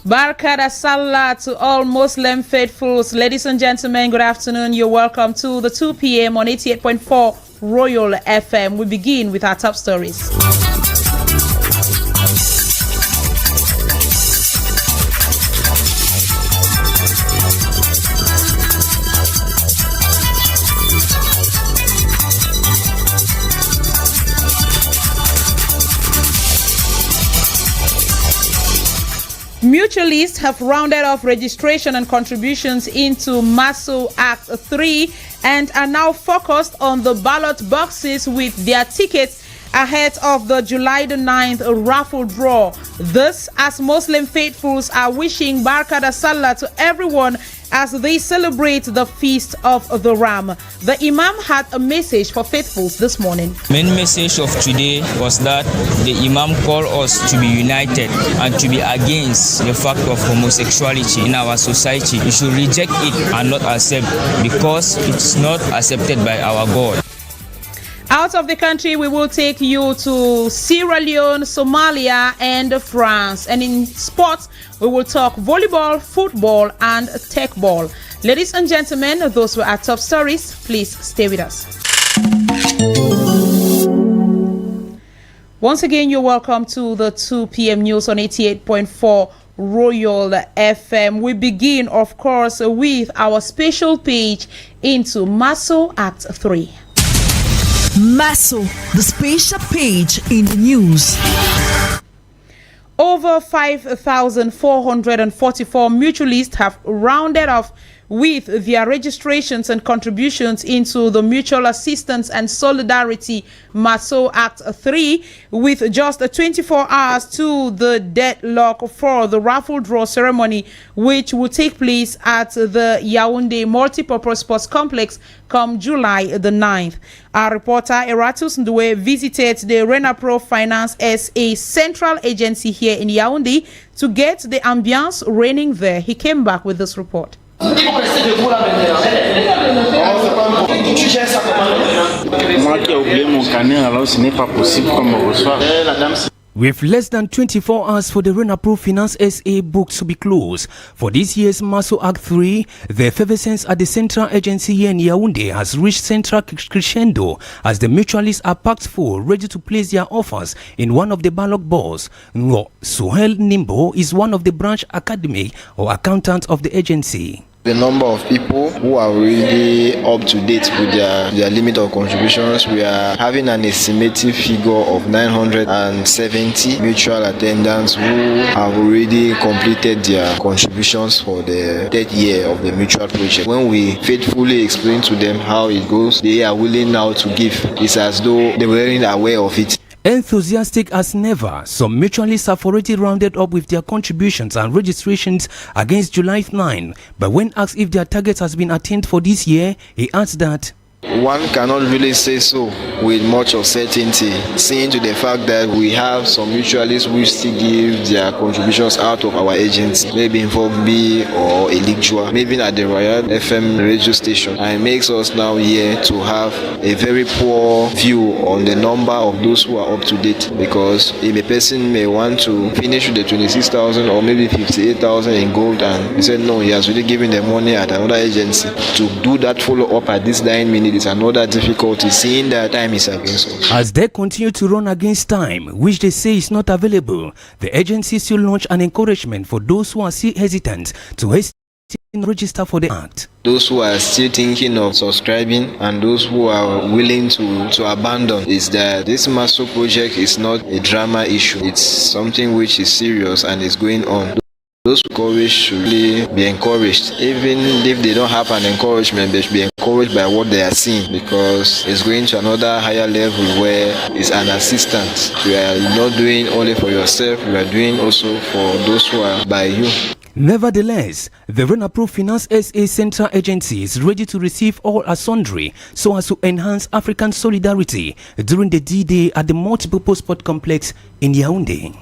Barakada Salah to all Muslim faithfuls. Ladies and gentlemen, good afternoon. You're welcome to the 2 p.m. on 88.4 Royal FM. We begin with our top stories. Mutualists have rounded off registration and contributions into MASO Act 3 and are now focused on the ballot boxes with their tickets ahead of the July the 9th raffle draw. This as Muslim faithfuls are wishing Barakada Salah to everyone as they celebrate the feast of the Ram. The Imam had a message for faithfuls this morning. Main message of today was that the Imam called us to be united and to be against the fact of homosexuality in our society. We should reject it and not accept, because it's not accepted by our God. Out of the country, we will take you to Sierra Leone, Somalia, and France. And in sports, we will talk volleyball, football, and tech ball. Ladies and gentlemen, those were our top stories. Please stay with us. Once again, you're welcome to the 2 p.m. news on 88.4 Royal FM. We begin, of course, with our special page into MASO Act 3. MASO, the special page in the news. Over 5,444 mutualists have rounded off with their registrations and contributions into the Mutual Assistance and Solidarity MASO Act 3, with just 24 hours to the deadlock for the raffle draw ceremony, which will take place at the Yaoundé Multipurpose Sports Complex come July the 9th. Our reporter Eratus Ndwe visited the Renapro Finance SA central agency here in Yaoundé to get the ambience reigning there. He came back with this report. With less than 24 hours for the Renapro Finance SA books to be closed for this year's MASO Act 3, the effervescence at the central agency here in Yaoundé has reached central crescendo as the mutualists are packed full, ready to place their offers in one of the ballot balls. Sohel Nimbo is one of the branch academic or accountant of the agency. The number of people who are really up to date with their limit of contributions, we are having an estimated figure of 970 mutual attendants who have already completed their contributions for the third year of the mutual project. When we faithfully explain to them how it goes, they are willing now to give. It's as though they weren't aware of it. Enthusiastic as never, some mutualists have already rounded up with their contributions and registrations against July 9. But when asked if their target has been attained for this year, he adds that one cannot really say so with much of certainty, seeing to the fact that we have some mutualists who still give their contributions out of our agency, maybe in 4B or Eligua, maybe at the Royal FM radio station. And it makes us now here to have a very poor view on the number of those who are up to date, because if a person may want to finish with the 26,000 or maybe 58,000 in gold, and he said no, he has really given the money at another agency, to do that follow-up at this 9 minutes is another difficulty, seeing that time is against us. As they continue to run against time, which they say is not available, the agency still launched an encouragement for those who are still hesitant to register for the act. Those who are still thinking of subscribing and those who are willing to abandon, is that this MASO project is not a drama issue. It's something which is serious and is going on. Those encouraged should really be encouraged. Even if they don't have an encouragement, they should be encouraged by what they are seeing, because it's going to another higher level where it's an assistance. You are not doing only for yourself, you are doing also for those who are by you. Nevertheless, the Renapro Finance SA Central Agency is ready to receive all and sundry so as to enhance African solidarity during the D-Day at the Multipurpose Sport Complex in Yaoundé.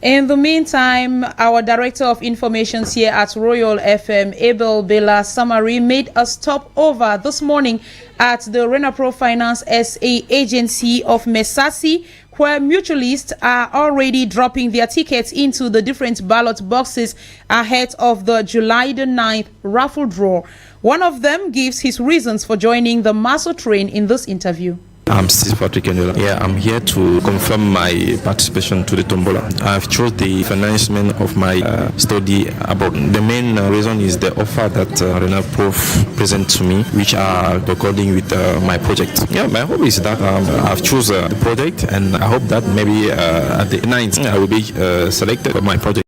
In the meantime, our Director of Informations here at Royal FM, Abel Bella Samari, made a stopover this morning at the Renapro Finance SA agency of Mesasi, where mutualists are already dropping their tickets into the different ballot boxes ahead of the July the 9th raffle draw. One of them gives his reasons for joining the Maso train in this interview. I'm Steve Patrick Enyola. Yeah, I'm here to confirm my participation to the Tombola. I've chose the financement of my study abroad. The main reason is the offer that Renapro present to me, which are according with my project. Yeah, my hope is that I've chosen the project, and I hope that maybe at the 9th I will be selected for my project.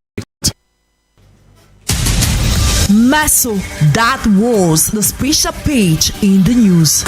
Maso, that was the special page in the news.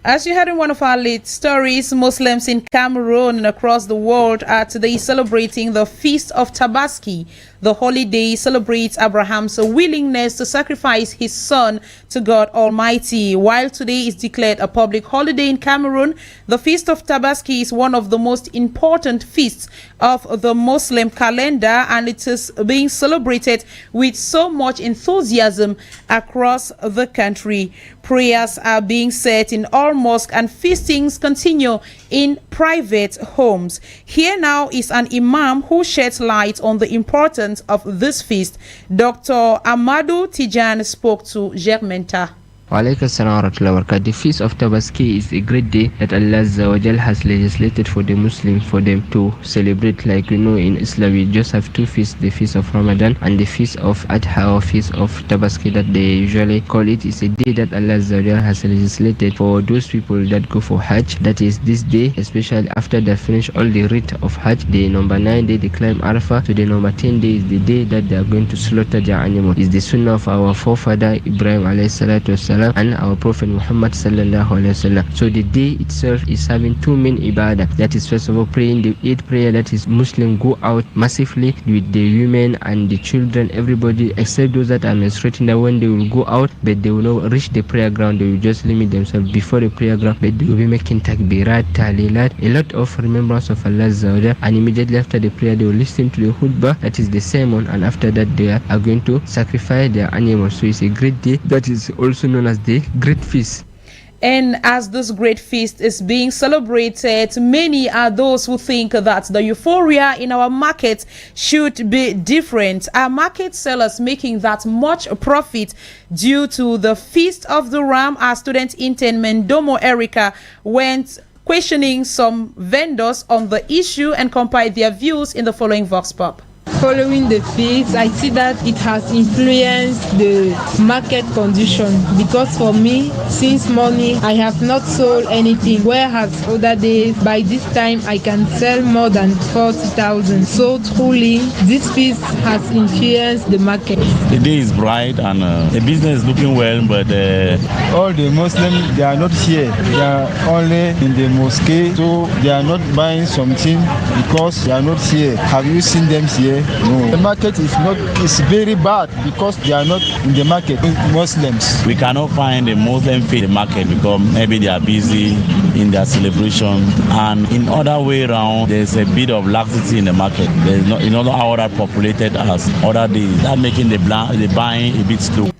As you heard in one of our lead stories, Muslims in Cameroon and across the world are today celebrating the Feast of Tabaski. The holiday celebrates Abraham's willingness to sacrifice his son to God Almighty. While today is declared a public holiday in Cameroon, the Feast of Tabaski is one of the most important feasts of the Muslim calendar, and it is being celebrated with so much enthusiasm across the country. Prayers are being said in all mosques and feastings continue in private homes. Here now is an imam who sheds light on the importance of this feast. Dr. Amadou Tijan spoke to Germenta. The Feast of Tabaski is a great day that Allah Azza wa Jal has legislated for the Muslims for them to celebrate. Like we know in Islam, we just have two feasts, the Feast of Ramadan and the Feast of Adha or Feast of Tabaski that they usually call it. It's a day that Allah Azza wa Jal has legislated for those people that go for Hajj. That is this day, especially after they finish all the rite of Hajj. The number 9 day they climb Arafah, so the number 10 day is the day that they are going to slaughter their animal. It's the sunnah of our forefather Ibrahim alayhi salatu wasalam and our Prophet Muhammad sallallahu alaihi wasallam. So the day itself is having two main ibadah. That is first of all praying the Eid prayer, that is Muslim go out massively with the women and the children, everybody except those that are menstruating, that when they will go out but they will not reach the prayer ground, they will just limit themselves before the prayer ground, but they will be making takbirat, talilat, a lot of remembrance of Allah Azza wa Jal, and immediately after the prayer they will listen to the khutbah, that is the sermon, and after that they are going to sacrifice their animals. So it's a great day that is also known as the Great Feast. And as this great feast is being celebrated, many are those who think that the euphoria in our market should be different. Our market sellers making that much profit due to the Feast of the Ram. Our student intern Mendomo Erica went questioning some vendors on the issue and compiled their views in the following Vox Pop. Following the feast, I see that it has influenced the market condition, because for me, since morning, I have not sold anything, whereas other days, by this time, I can sell more than 40,000. So truly, this feast has influenced the market. The day is bright and the business is looking well, but all the Muslims, they are not here. They are only in the mosque, so they are not buying something because they are not here. Have you seen them here? No. The market is very bad because they are not in the market. Muslims. We cannot find a Muslim in the market because maybe they are busy in their celebration, and in other way around, there's a bit of laxity in the market. There's not, in other how that populated as other days. That making the buying a bit slow.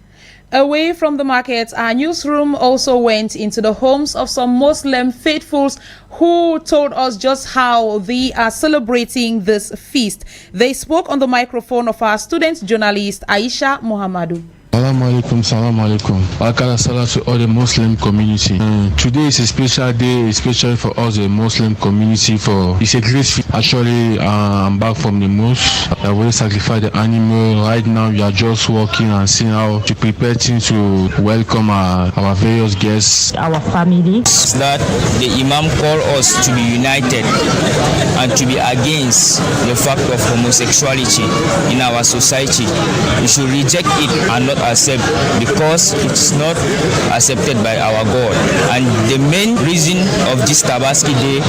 Away from the market, our newsroom also went into the homes of some Muslim faithfuls who told us just how they are celebrating this feast. They spoke on the microphone of our student journalist Aisha Muhammadu. Salam alaikum. Akala salah to all the Muslim community. Today is a special day, especially for us, the Muslim community. It's a great feast. Actually, I'm back from the mosque. I will sacrifice the animal. Right now, we are just walking and seeing how to prepare things to welcome our various guests. Our family. That the Imam called us to be united and to be against the fact of homosexuality in our society. We should reject it and not accept because it's not accepted by our God. And the main reason of this Tabaski Day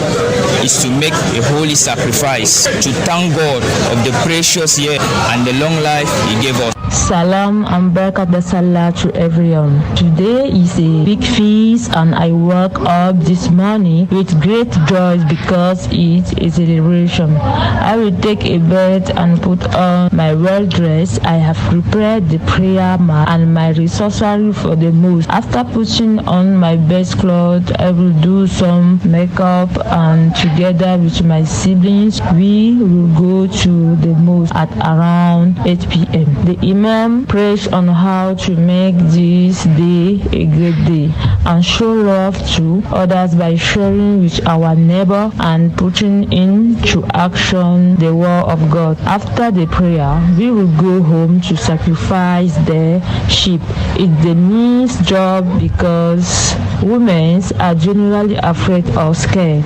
is to make a holy sacrifice to thank God of the precious year and the long life He gave us. Salam and Barakat the Salah to everyone. Today is a big feast and I woke up this morning with great joy because it is a celebration. I will take a bath and put on my well dress. I have prepared the prayer mat and my rosary for the mosque. After putting on my best clothes, I will do some makeup and together with my siblings, we will go to the mosque at around 8 p.m. The Imam preach on how to make this day a great day and show love to others by sharing with our neighbor and putting into action the word of God. After the prayer, we will go home to sacrifice the sheep. It's the men's job because women are generally afraid or scared.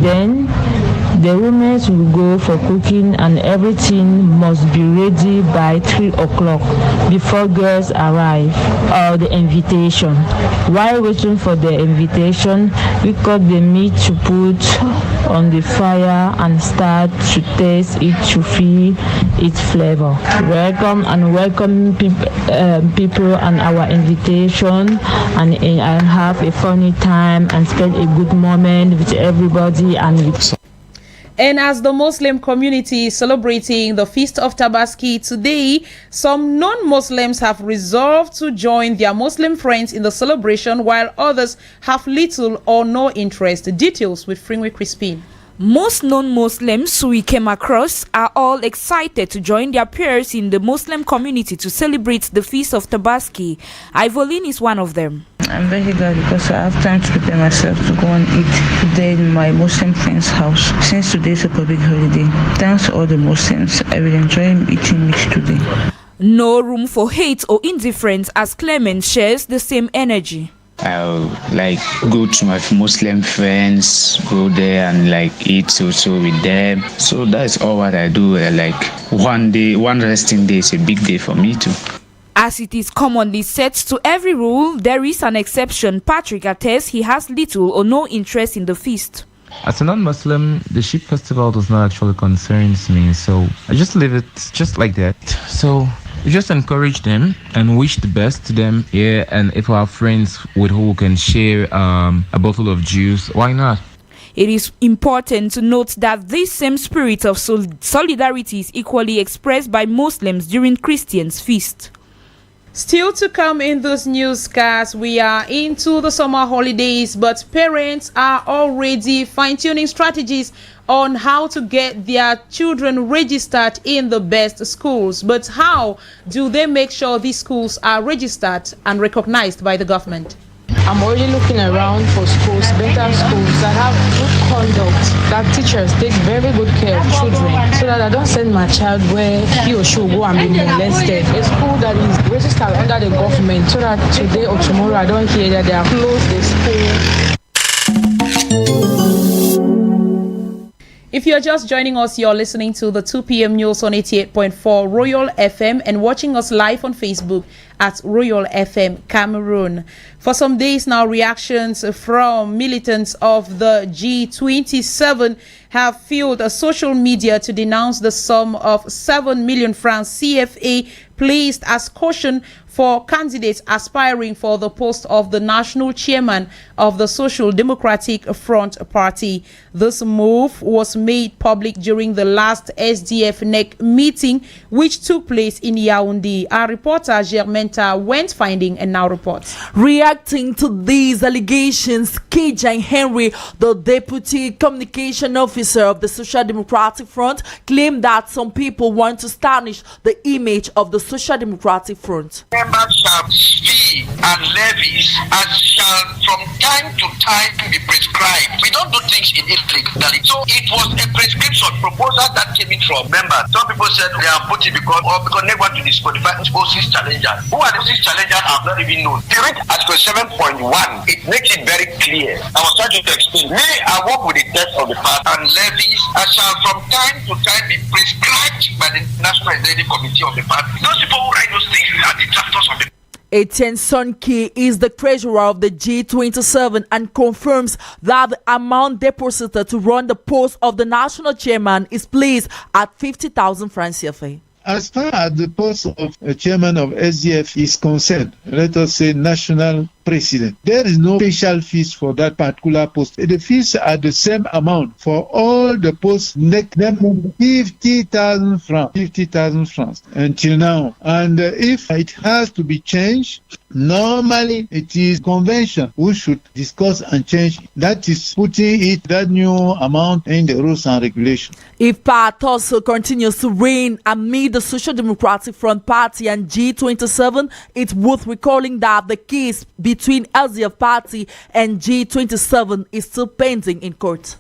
Then the women will go for cooking and everything must be ready by 3 o'clock before girls arrive or the invitation. While waiting for the invitation, we cut the meat to put on the fire and start to taste it to feel its flavor. Welcome and welcome people on our invitation and have a funny time and spend a good moment with everybody and with. And as the Muslim community is celebrating the Feast of Tabaski today, some non-Muslims have resolved to join their Muslim friends in the celebration, while others have little or no interest. Details with Fringwe Crispin. Most non-Muslims we came across are all excited to join their peers in the Muslim community to celebrate the Feast of Tabaski. Ivolin is one of them. I'm very glad because I have time to prepare myself to go and eat today in my Muslim friend's house. Since today is a public holiday, thanks to all the Muslims, I will enjoy eating meat today. No room for hate or indifference as Clement shares the same energy. I'll go to my Muslim friends, go there and eat also with them. So that's all what I do. One resting day is a big day for me too. As it is commonly said to every rule, there is an exception. Patrick attests he has little or no interest in the feast. As a non-Muslim, the sheep festival does not actually concern me, so I just leave it just like that. So we just encourage them and wish the best to them here, and if we have friends with who can share a bottle of juice, why not? It is important to note that this same spirit of solidarity is equally expressed by Muslims during Christians' feast. Still to come in this newscast, we are into the summer holidays, but parents are already fine-tuning strategies on how to get their children registered in the best schools. But how do they make sure these schools are registered and recognized by the government? I'm already looking around for schools, better schools that have good conduct, that teachers take very good care of children, so that I don't send my child where he or she will go and be molested. A school that is registered under the government, so that today or tomorrow I don't hear that they have closed the school. If you're just joining us, you're listening to the 2 p.m. News on 88.4 Royal FM and watching us live on Facebook at Royal FM Cameroon. For some days now, reactions from militants of the G27 have filled social media to denounce the sum of 7 million francs CFA placed as caution for candidates aspiring for the post of the national chairman of the Social Democratic Front Party. This move was made public during the last SDF-NEC meeting, which took place in Yaoundé. Our reporter Germenta went finding and now reports. Reacting to these allegations, Kejang Henry, the deputy communication officer of the Social Democratic Front, claimed that some people want to tarnish the image of the Social Democratic Front. Members shall fee and levies as shall from time to time be prescribed. We don't do things in illegally. So it was a prescription proposal that came in from members. Some people said they are putting because they want to disqualify OC's challengers. Who are the OC's challengers? I've not even known. If you read Article 7.1, it makes it very clear. I was trying to explain. Me, I work with the text of the past and levies shall from time to time be prescribed by the National Executive Committee of the party. Those people who write those things are the drafters of the Etienne Sonke is the treasurer of the G27 and confirms that the amount deposited to run the post of the national chairman is placed at 50,000 francs CFA. As far as the post of a chairman of SDF is concerned, let us say national president, there is no special fees for that particular post. The fees are the same amount for all the posts, 50,000 francs, 50,000 francs until now. And if it has to be changed, normally it is convention who should discuss and change. That is putting that new amount in the rules and regulations. If PAT also continues to reign amid the Social Democratic Front Party and G27, it's worth recalling that the case between LDF Party and G27 is still pending in court.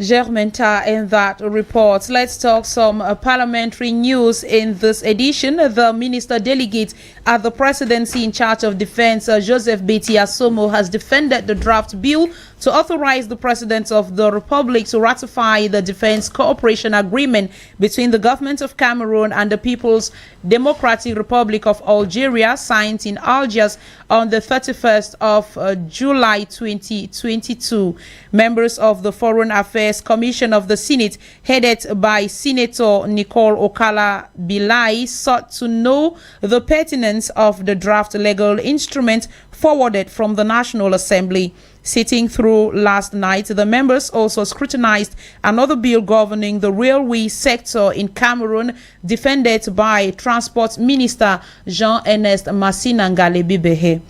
Germenta in that report. Let's talk some parliamentary news in this edition. The minister delegate at the presidency in charge of defense, Joseph Beti Asomo, has defended the draft bill to authorize the President of the Republic to ratify the Defense Cooperation Agreement between the government of Cameroon and the People's Democratic Republic of Algeria, signed in Algiers on the 31st of July 2022. Members of the Foreign Affairs Commission of the Senate, headed by Senator Nicole Okala-Bilai, sought to know the pertinence of the draft legal instrument forwarded from the National Assembly. Sitting through last night, the members also scrutinized another bill governing the railway sector in Cameroon, defended by Transport Minister Jean-Ernest Massinangale Bibehe.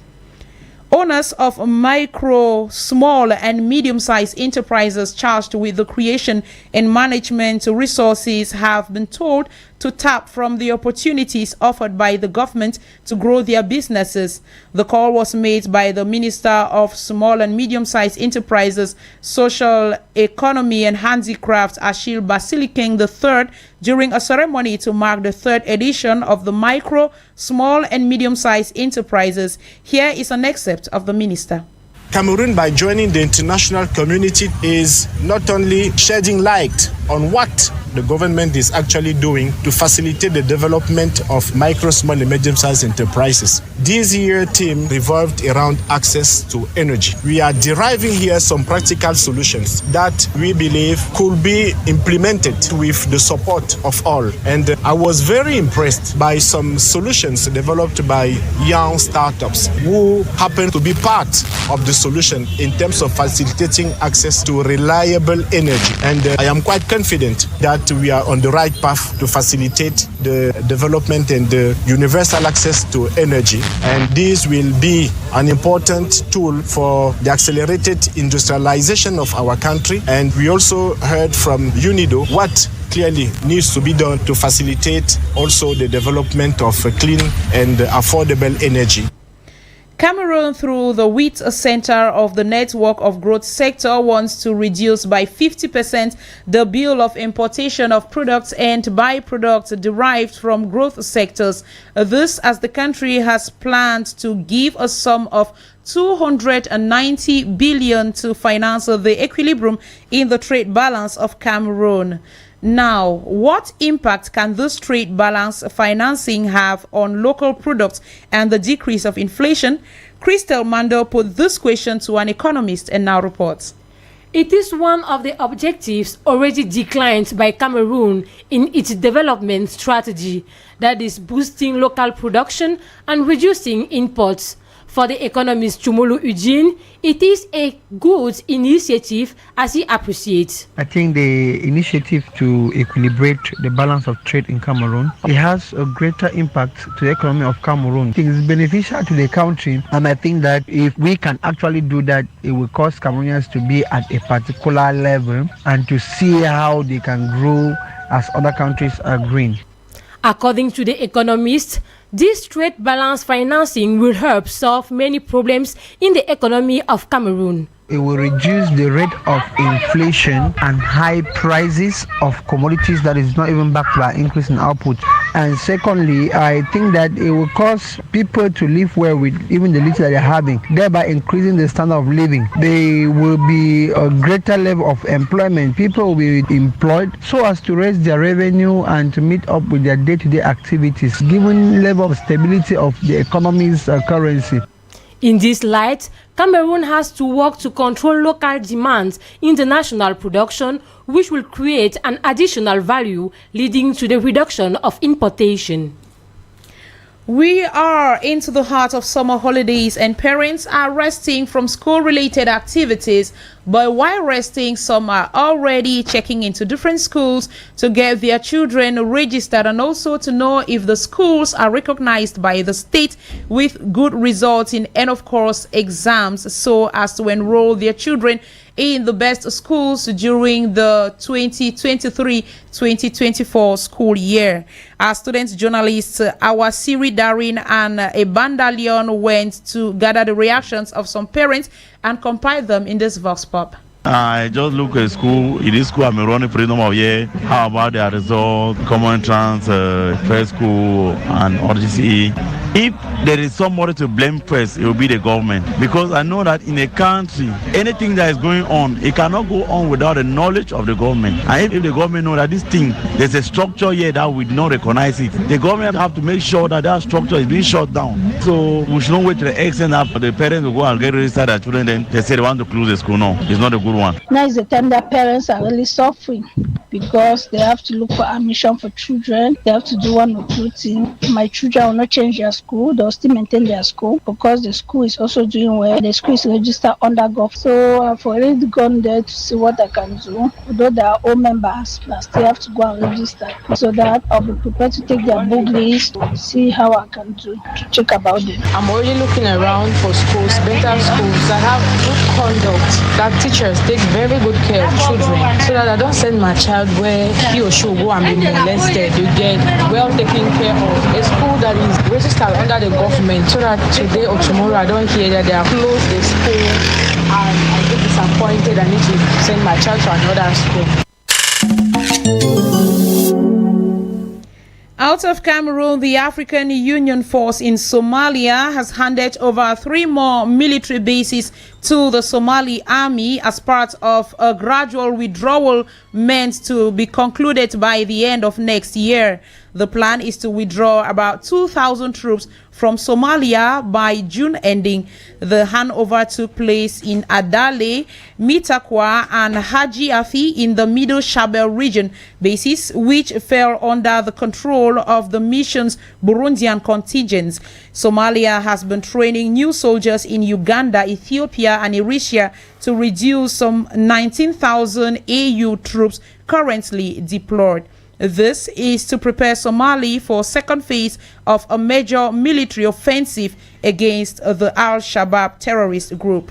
Owners of micro, small and medium-sized enterprises charged with the creation and management resources have been told to tap from the opportunities offered by the government to grow their businesses. The call was made by the Minister of Small and Medium-Sized Enterprises, Social Economy and Handicrafts, Achille Basilikeng III, during a ceremony to mark the third edition of the Micro, Small and Medium-Sized Enterprises. Here is an excerpt of the minister. Cameroon, by joining the international community, is not only shedding light on what the government is actually doing to facilitate the development of micro, small and medium-sized enterprises. This year theme revolved around access to energy. We are deriving here some practical solutions that we believe could be implemented with the support of all. And I was very impressed by some solutions developed by young startups who happen to be part of the solution in terms of facilitating access to reliable energy. And I am quite confident that we are on the right path to facilitate the development and the universal access to energy. And this will be an important tool for the accelerated industrialization of our country. And we also heard from UNIDO what clearly needs to be done to facilitate also the development of clean and affordable energy. Cameroon, through the Wheat Center of the Network of Growth Sector, wants to reduce by 50% the bill of importation of products and byproducts derived from growth sectors. This, as the country has planned to give a sum of 290 billion to finance the equilibrium in the trade balance of Cameroon. Now, what impact can this trade balance financing have on local products and the decrease of inflation? Christel Mando put this question to an economist and now reports. It is one of the objectives already declined by Cameroon in its development strategy, that is boosting local production and reducing imports. For the economist Chumulu Eugene, it is a good initiative as he appreciates. I think the initiative to equilibrate the balance of trade in Cameroon, it has a greater impact to the economy of Cameroon. It is beneficial to the country, and I think that if we can actually do that, it will cause Cameroonians to be at a particular level and to see how they can grow as other countries are growing. According to the economist, This trade balance financing will help solve many problems in the economy of Cameroon. It will reduce the rate of inflation and high prices of commodities that is not even backed by increase in output. And secondly, I think that it will cause people to live well with even the little that they're having, thereby increasing the standard of living. There will be a greater level of employment. People will be employed so as to raise their revenue and to meet up with their day-to-day activities, given level of stability of the economy's currency. In this light, Cameroon has to work to control local demands in the national production, which will create an additional value, leading to the reduction of importation. We are into the heart of summer holidays and parents are resting from school-related activities, but while resting, some are already checking into different schools to get their children registered and also to know if the schools are recognized by the state with good results in end-of-course exams so as to enroll their children in the best schools during the 2023-2024 school year. Our student journalists, our Siri Darin and Ebanda Leon went to gather the reactions of some parents and compile them in this Vox Pop. I just look at school. In this school, I'm running freedom of year. How about their result, common entrance, first school, and RGCE? If there is somebody to blame first, it will be the government. Because I know that in a country, anything that is going on, it cannot go on without the knowledge of the government. And if the government know that this thing, there's a structure here that we not recognize it, the government have to make sure that that structure is being shut down. So we should not wait to the extent that the parents will go and get registered their children, then they say they want to close the school. No, it's not a good one. Now is the time that parents are really suffering because they have to look for admission for children. They have to do one or two things. My children will not change their school. They'll still maintain their school because the school is also doing well. The school is registered under Gov. So I've already gone there to see what I can do. Although they are all members, I still have to go and register so that I'll be prepared to take their book list, see how I can do to check about them. I'm already looking around for schools, better schools that have good conduct, that teachers take very good care of children, so that I don't send my child where he or she will go and be molested. You get well taken care of. A school that is registered under the government, so that today or tomorrow I don't hear that they have closed the school and I get disappointed. I need to send my child to another school. Out of Cameroon, the African Union Force in Somalia has handed over 3 more military bases to the Somali army as part of a gradual withdrawal meant to be concluded by the end of next year. The plan is to withdraw about 2,000 troops from Somalia by June ending. The handover took place in Adale, Mitakwa, and Haji Afi in the Middle Shabelle region bases, which fell under the control of the mission's Burundian contingents. Somalia has been training new soldiers in Uganda, Ethiopia, and Eritrea to reduce some 19,000 AU troops currently deployed. This is to prepare Somali for second phase of a major military offensive against the Al-Shabaab terrorist group.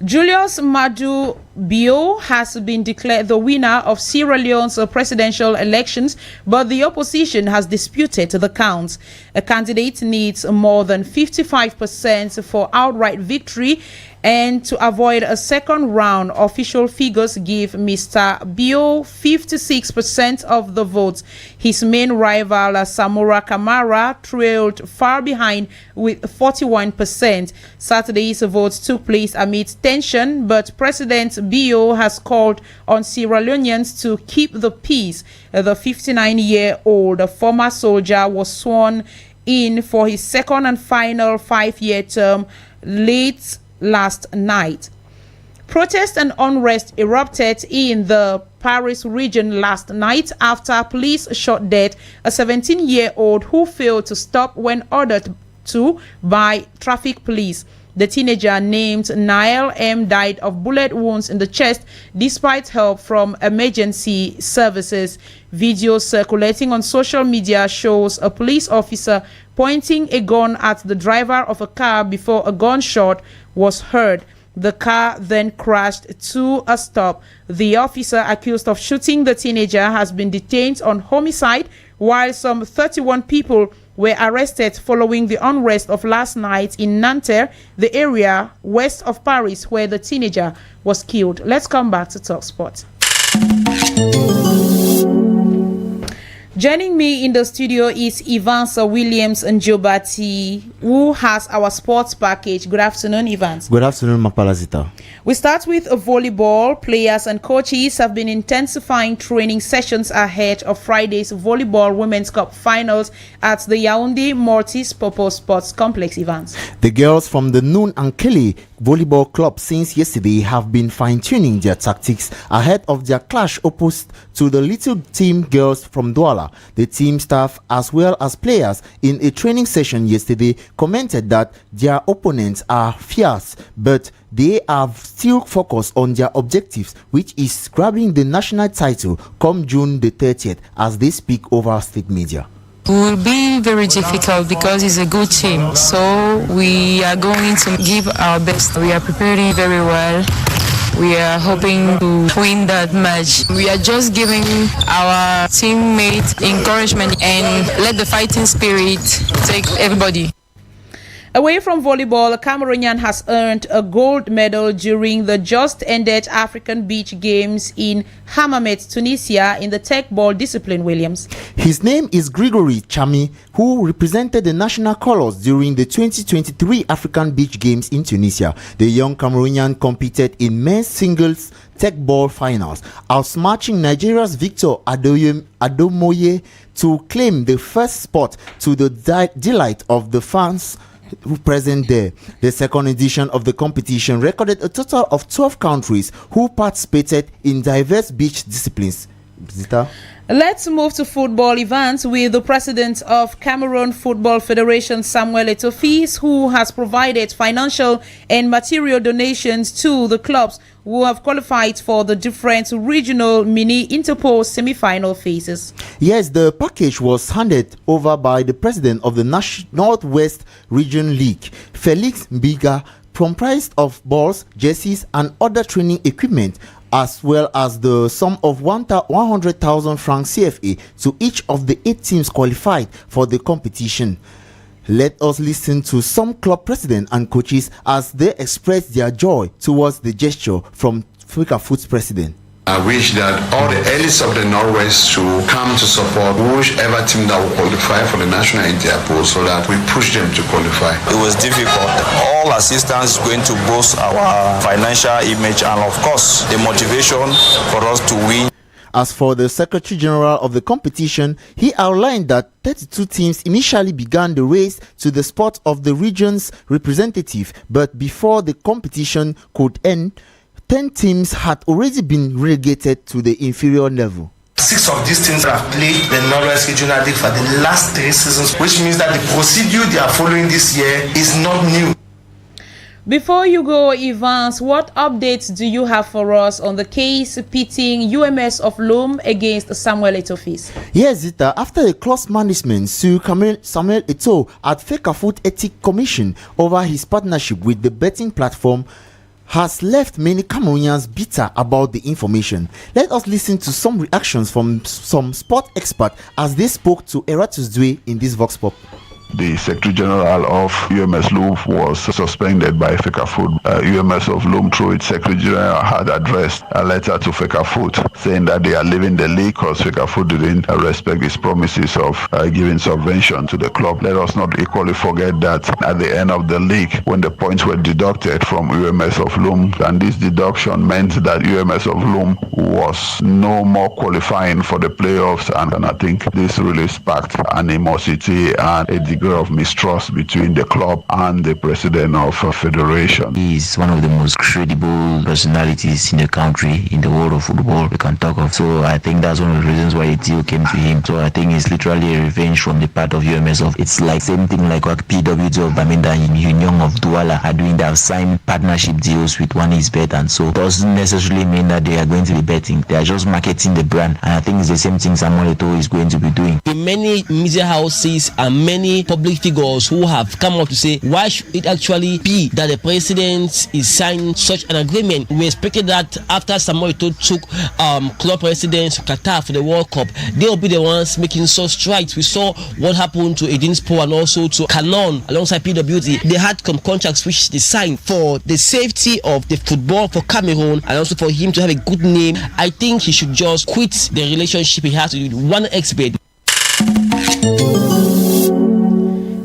Julius Maadu Bio has been declared the winner of Sierra Leone's presidential elections, but the opposition has disputed the counts. A candidate needs more than 55% for outright victory, and to avoid a second round, official figures give Mr. Bio 56% of the votes. His main rival, Samora Kamara, trailed far behind with 41%. Saturday's votes took place amid tension, but President Bio has called on Sierra Leoneans to keep the peace. The 59-year-old former soldier was sworn in for his second and final 5-year term late last night. Protests and unrest erupted in the Paris region last night after police shot dead a 17-year-old who failed to stop when ordered to by traffic police. The teenager named Nael M died of bullet wounds in the chest despite help from emergency services. Video circulating on social media shows a police officer pointing a gun at the driver of a car before a gunshot was heard. The car then crashed to a stop. The officer accused of shooting the teenager has been detained on homicide, while some 31 people were arrested following the unrest of last night in Nanterre, the area west of Paris where the teenager was killed. Let's come back to Talk Sport. Joining me in the studio is Evans Williams Njobati, who has our sports package. Good afternoon, Evans. Good afternoon, MAPALAH ZITA. We start with volleyball. Players and coaches have been intensifying training sessions ahead of Friday's Volleyball Women's Cup finals at the Yaoundé Multi-Purpose Sports Complex, Evans. The girls from the Noon and Kelly Volleyball Club since yesterday have been fine-tuning their tactics ahead of their clash opposed to the Little Team girls from Douala. The team staff as well as players in a training session yesterday commented that their opponents are fierce, but they are still focused on their objectives, which is grabbing the national title come June the 30th, as they speak over state media. It will be very difficult because it's a good team, so we are going to give our best. We are preparing very well. We are hoping to win that match. We are just giving our teammates encouragement and let the fighting spirit take everybody. Away from volleyball, a Cameroonian has earned a gold medal during the just-ended African Beach Games in Hammamet, Tunisia, in the tech ball discipline, Williams. His name is Gregory Chami, who represented the national colors during the 2023 African Beach Games in Tunisia. The young Cameroonian competed in men's singles tech ball finals, outsmarching Nigeria's Victor Adomoye to claim the first spot, to the delight of the fans who present there. The second edition of the competition recorded a total of 12 countries who participated in diverse beach disciplines. Zita? Let's move to football events with the president of Cameroon Football Federation, Samuel Eto'o, who has provided financial and material donations to the clubs who have qualified for the different regional mini Interpol semi-final phases. Yes, the package was handed over by the president of the Northwest Region League, Felix Mbiga, comprised of balls, jerseys, and other training equipment, as well as the sum of 100,000 francs CFA to each of the 8 teams qualified for the competition. Let us listen to some club presidents and coaches as they express their joy towards the gesture from Fecafoot's president. I wish that all the elites of the Northwest should come to support whichever team that will qualify for the national Interpol, so that we push them to qualify. It was difficult. All assistance is going to boost our financial image and of course the motivation for us to win. As for the Secretary General of the competition, he outlined that 32 teams initially began the race to the spot of the region's representative, but before the competition could end, 10 teams had already been relegated to the inferior level. 6 of these teams have played the Northwest Regional League for the last 3 seasons, which means that the procedure they are following this year is not new. Before you go, Evans, what updates do you have for us on the case pitting UMS of Lome against Samuel Eto'o? Yes, Zita, after a close management, Samuel Eto'o at Fecafoot Ethics Commission over his partnership with the betting platform has left many Cameroonians bitter about the information. Let us listen to some reactions from some sport experts as they spoke to Eratus Dwe in this Vox Pop. The Secretary General of UMS Lome was suspended by Fecafoot. UMS of Lome, through its Secretary General, had addressed a letter to Fecafoot saying that they are leaving the league because Fecafoot didn't respect its promises of giving subvention to the club. Let us not equally forget that at the end of the league, when the points were deducted from UMS of Lome, and this deduction meant that UMS of Lome was no more qualifying for the playoffs, and I think this really sparked animosity and a degree of mistrust between the club and the president of a federation. He is one of the most credible personalities in the country, in the world of football we can talk of. So I think that's one of the reasons why the deal came to him. So I think it's literally a revenge from the part of UMS of. It's like same thing like what PWG of Bamenda and Union of Douala are doing. They have signed partnership deals with One Is Bet, and so it doesn't necessarily mean that they are going to be betting. They are just marketing the brand, and I think it's the same thing Samuel Eto'o is going to be doing. Many media houses and many public figures who have come out to say, why should it actually be that the president is signing such an agreement? We expected that after Samuel Eto'o took club presidents to Qatar for the World Cup, they will be the ones making such strides. We saw what happened to Edinspor and also to Canon alongside PWD. They had some contracts which they signed for the safety of the football for Cameroon and also for him to have a good name. I think he should just quit the relationship he has with one expert.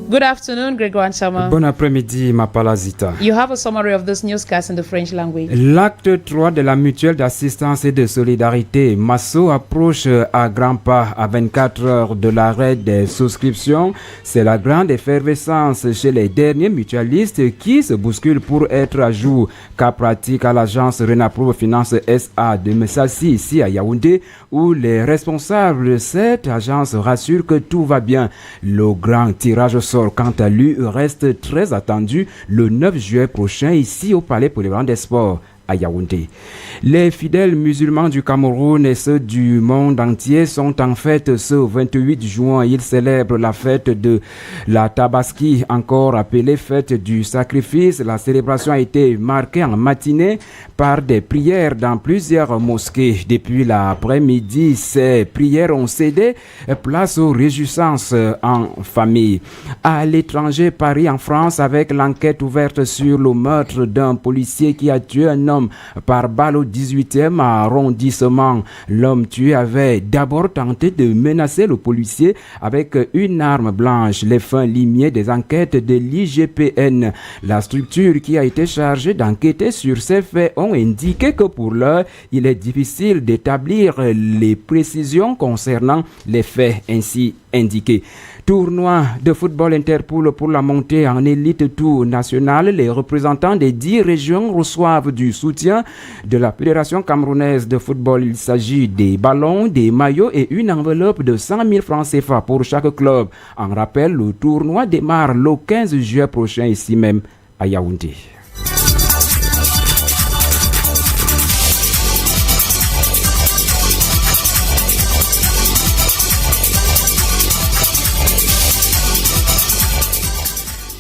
Good afternoon, Grégoire Chama. Bon après-midi, MAPALAH ZITA. You have a summary of this newscast in the French language. L'acte 3 de la mutuelle d'assistance et de solidarité MASSO approche à grands pas à 24 heures de l'arrêt des souscriptions. C'est la grande effervescence chez les derniers mutualistes qui se bousculent pour être à jour. Cas pratique à l'agence Renapro Finance SA de Messassi ici à Yaoundé, où les responsables de cette agence rassurent que tout va bien. Le grand tirage au sort, quant à lui, reste très attendu le 9 juillet prochain ici au Palais Polyvalent des Sports à Yaoundé. Les fidèles musulmans du Cameroun et ceux du monde entier sont en fête ce 28 juin. Ils célèbrent la fête de la Tabaski, encore appelée fête du sacrifice. La célébration a été marquée en matinée par des prières dans plusieurs mosquées. Depuis l'après-midi, ces prières ont cédé place aux réjouissances en famille. À l'étranger, Paris en France, avec l'enquête ouverte sur le meurtre d'un policier qui a tué un homme par balle au 18e arrondissement. L'homme tué avait d'abord tenté de menacer le policier avec une arme blanche. Les fins limiers des enquêtes de l'IGPN, la structure qui a été chargée d'enquêter sur ces faits, ont indiqué que pour l'heure, il est difficile d'établir les précisions concernant les faits ainsi indiqués. Tournoi de football Interpool pour la montée en élite tour nationale. Les représentants des 10 régions reçoivent du soutien de la Fédération camerounaise de football. Il s'agit des ballons, des maillots et une enveloppe de 100 000 francs CFA pour chaque club. En rappel, le tournoi démarre le 15 juillet prochain ici même à Yaoundé.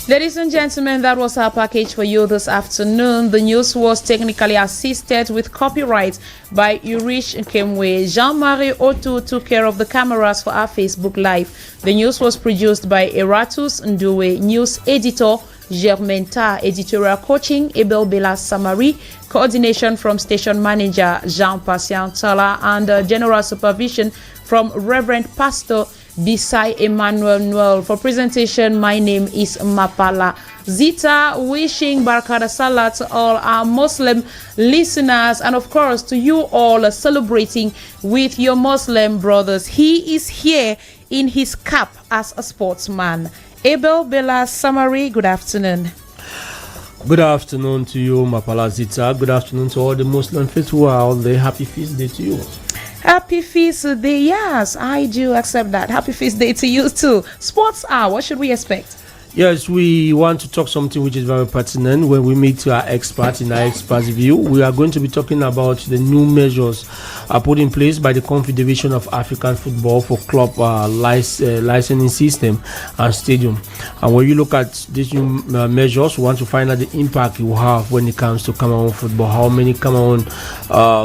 Ladies and gentlemen, that was our package for you this afternoon. The news was technically assisted with copyright by Urish Nkemwe. Jean-Marie Otu took care of the cameras for our Facebook Live. The news was produced by Eratus Nduwe, news editor Germain Ta, editorial coaching Abel Bela Samari, coordination from station manager Jean-Patient Tala, and general supervision from Reverend Pastor Bisai Emmanuel Noel. For presentation, my name is MAPALAH ZITA, wishing Barakada Salah to all our Muslim listeners, and of course to you all celebrating with your Muslim brothers. He is here in his cap as a sportsman. Abel Bela Samari, good afternoon. Good afternoon to you, MAPALAH ZITA. Good afternoon to all the Muslim faithful out there. Happy feast day to you. Happy Feast Day. Yes, I do accept that. Happy Feast Day to you too. Sports Hour, what should we expect? Yes, we want to talk something which is very pertinent when we meet our experts in our experts view. We are going to be talking about the new measures put in place by the Confederation of African Football for club licensing system and stadium. And when you look at these new measures, we want to find out the impact it will have when it comes to Cameroon football. How many Cameroon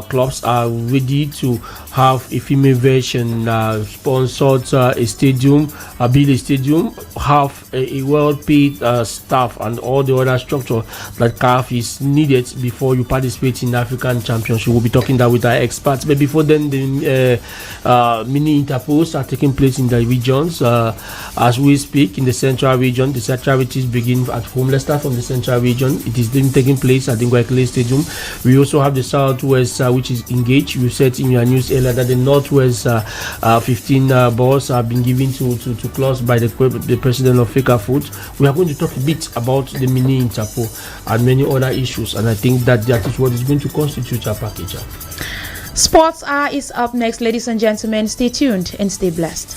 clubs are ready to have a female version sponsored a stadium, build a stadium, have a well-paid staff and all the other structure that CAF is needed before you participate in African Championship. We'll be talking that with our experts. But before then, the mini interpols are taking place in the regions as we speak. In the central region, the activities begin at home. Let's start from the central region. It is then taking place at the Ngwekele Stadium. We also have the southwest, which is engaged. You said in your news earlier that the northwest 15 balls have been given to clubs by the president of FECA Food. We are going to talk a bit about the mini interpol and many other issues, and I think that is what is going to constitute our package. Sports Hour is up next, ladies and gentlemen. Stay tuned and stay blessed.